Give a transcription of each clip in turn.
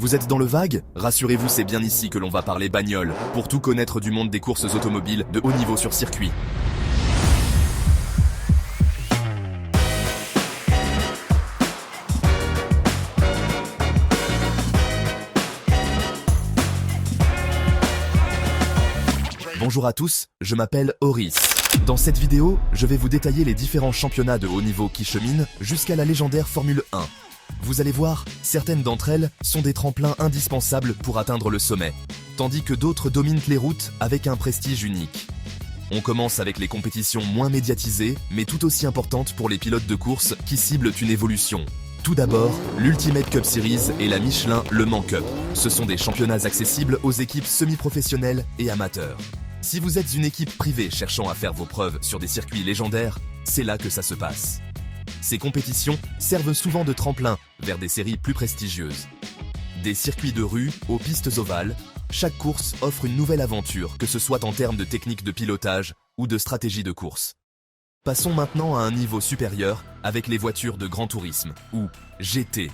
Vous êtes dans le vague? Rassurez-vous, c'est bien ici que l'on va parler bagnole, pour tout connaître du monde des courses automobiles de haut niveau sur circuit. Bonjour à tous, je m'appelle Horis. Dans cette vidéo, je vais vous détailler les différents championnats de haut niveau qui cheminent jusqu'à la légendaire Formule 1. Vous allez voir, certaines d'entre elles sont des tremplins indispensables pour atteindre le sommet, tandis que d'autres dominent les routes avec un prestige unique. On commence avec les compétitions moins médiatisées, mais tout aussi importantes pour les pilotes de course qui ciblent une évolution. Tout d'abord, l'Ultimate Cup Series et la Michelin Le Mans Cup. Ce sont des championnats accessibles aux équipes semi-professionnelles et amateurs. Si vous êtes une équipe privée cherchant à faire vos preuves sur des circuits légendaires, c'est là que ça se passe. Ces compétitions servent souvent de tremplin vers des séries plus prestigieuses. Des circuits de rue aux pistes ovales, chaque course offre une nouvelle aventure, que ce soit en termes de technique de pilotage ou de stratégie de course. Passons maintenant à un niveau supérieur avec les voitures de grand tourisme, ou GT.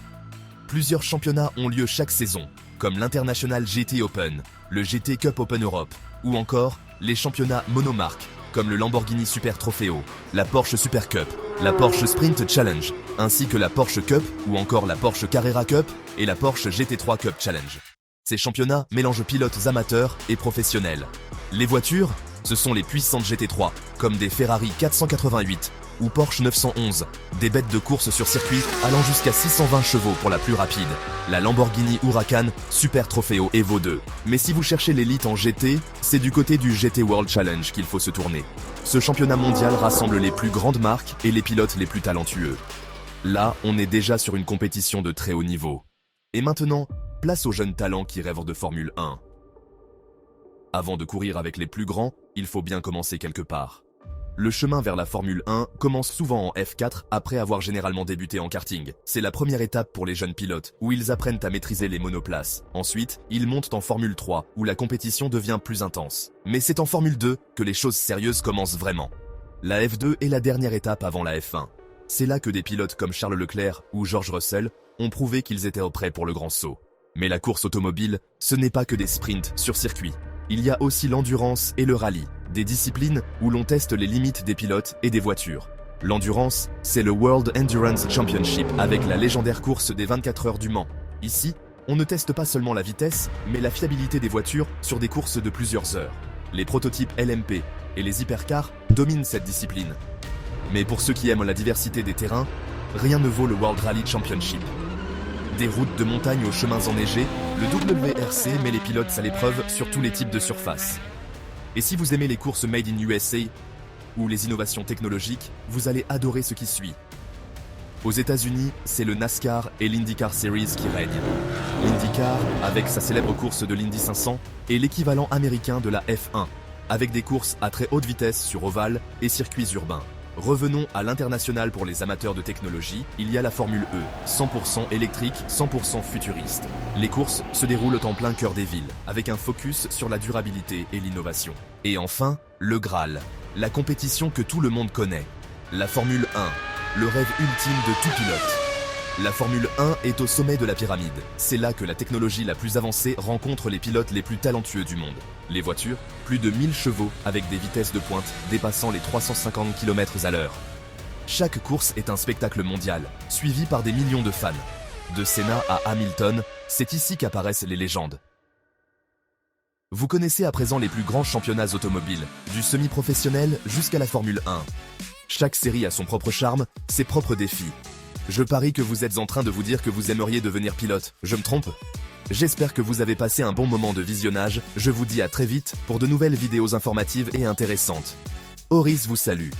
Plusieurs championnats ont lieu chaque saison, comme l'International GT Open, le GT Cup Open Europe, ou encore les championnats monomarques, comme le Lamborghini Super Trofeo, la Porsche Super Cup, la Porsche Sprint Challenge, ainsi que la Porsche Cup ou encore la Porsche Carrera Cup et la Porsche GT3 Cup Challenge. Ces championnats mélangent pilotes amateurs et professionnels. Les voitures, ce sont les puissantes GT3, comme des Ferrari 488 ou Porsche 911, des bêtes de course sur circuit allant jusqu'à 620 chevaux pour la plus rapide, la Lamborghini Huracan Super Trofeo Evo 2. Mais si vous cherchez l'élite en GT, c'est du côté du GT World Challenge qu'il faut se tourner. Ce championnat mondial rassemble les plus grandes marques et les pilotes les plus talentueux. Là, on est déjà sur une compétition de très haut niveau. Et maintenant, place aux jeunes talents qui rêvent de Formule 1. Avant de courir avec les plus grands, il faut bien commencer quelque part. Le chemin vers la Formule 1 commence souvent en F4 après avoir généralement débuté en karting. C'est la première étape pour les jeunes pilotes, où ils apprennent à maîtriser les monoplaces. Ensuite, ils montent en Formule 3, où la compétition devient plus intense. Mais c'est en Formule 2 que les choses sérieuses commencent vraiment. La F2 est la dernière étape avant la F1. C'est là que des pilotes comme Charles Leclerc ou George Russell ont prouvé qu'ils étaient prêts pour le grand saut. Mais la course automobile, ce n'est pas que des sprints sur circuit. Il y a aussi l'endurance et le rallye, des disciplines où l'on teste les limites des pilotes et des voitures. L'endurance, c'est le World Endurance Championship avec la légendaire course des 24 heures du Mans. Ici, on ne teste pas seulement la vitesse, mais la fiabilité des voitures sur des courses de plusieurs heures. Les prototypes LMP et les hypercars dominent cette discipline. Mais pour ceux qui aiment la diversité des terrains, rien ne vaut le World Rally Championship. Des routes de montagne aux chemins enneigés, le WRC met les pilotes à l'épreuve sur tous les types de surfaces. Et si vous aimez les courses Made in USA ou les innovations technologiques, vous allez adorer ce qui suit. Aux États-Unis, c'est le NASCAR et l'IndyCar Series qui règnent. L'IndyCar, avec sa célèbre course de l'Indy 500, est l'équivalent américain de la F1, avec des courses à très haute vitesse sur ovale et circuits urbains. Revenons à l'international pour les amateurs de technologie, il y a la Formule E, 100% électrique, 100% futuriste. Les courses se déroulent en plein cœur des villes, avec un focus sur la durabilité et l'innovation. Et enfin, le Graal, la compétition que tout le monde connaît. La Formule 1, le rêve ultime de tout pilote. La Formule 1 est au sommet de la pyramide. C'est là que la technologie la plus avancée rencontre les pilotes les plus talentueux du monde. Les voitures, plus de 1000 chevaux avec des vitesses de pointe dépassant les 350 km/h. Chaque course est un spectacle mondial, suivi par des millions de fans. De Senna à Hamilton, c'est ici qu'apparaissent les légendes. Vous connaissez à présent les plus grands championnats automobiles, du semi-professionnel jusqu'à la Formule 1. Chaque série a son propre charme, ses propres défis. Je parie que vous êtes en train de vous dire que vous aimeriez devenir pilote, je me trompe? J'espère que vous avez passé un bon moment de visionnage, je vous dis à très vite pour de nouvelles vidéos informatives et intéressantes. Horis vous salue.